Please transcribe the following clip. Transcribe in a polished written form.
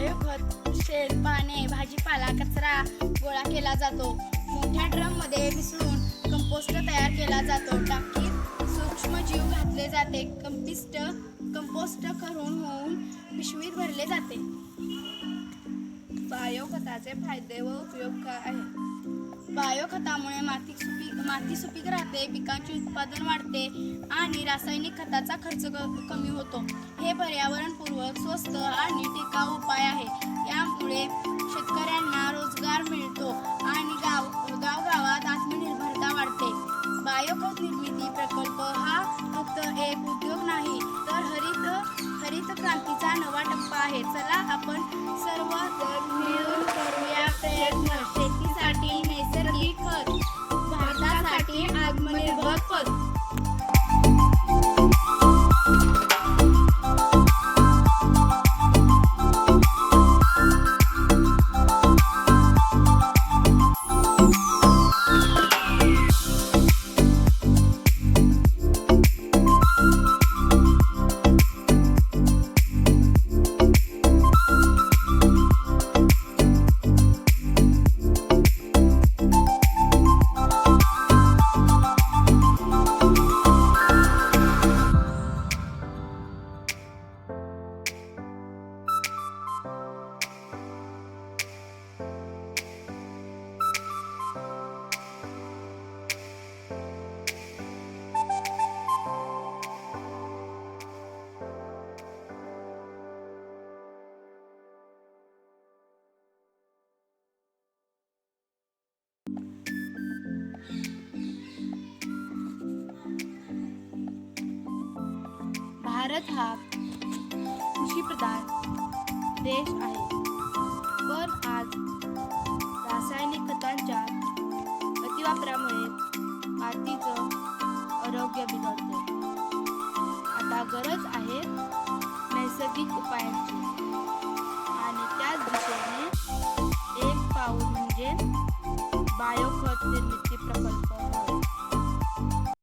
बायोखत शेण, पाने, भाजीपाला कचरा गोळा केला जातो. मोठ्या ड्रममध्ये मिसळून कंपोस्ट तयार केला जातो. टाकीत सूक्ष्मजीव घातले जाते. कंपोस्ट करून होऊन पिशवीत भरले जाते. बायोखताचे फायदे व उपयोग काय आहेत? बायोखतामुळे माती सुपीक राहते, पिकांचे उत्पादन वाढते आणि रासायनिक खताचा खर्च कमी होतो. हे पर्यावरणपूरक, स्वस्त आणि टिकाऊ उपाय आहे. यामुळे शेतकऱ्यांना रोजगार मिळतो आणि गावागावात आत्मनिर्भरता वाढते. बायोखत निर्मिती प्रकल्प हा फक्त एक उद्योग नाही, तर हरित क्रांतीचा नवा टप्पा आहे. चला आपण सर्व मिळून करूया प्रयत्न. शेतीसाठी नैसर्गिक खत, भारतासाठी आत्मनिर्भर खत. भारत हा कृषीप्रधान देश आहे, पण आज रासायनिक खतांच्या अतिवापरामुळे मातीचं आरोग्य बिघडते. आता गरज आहे नैसर्गिक उपायांची आणि त्याच दिशेने एक पाऊल म्हणजे बायोखत निर्मिती प्रकल्प.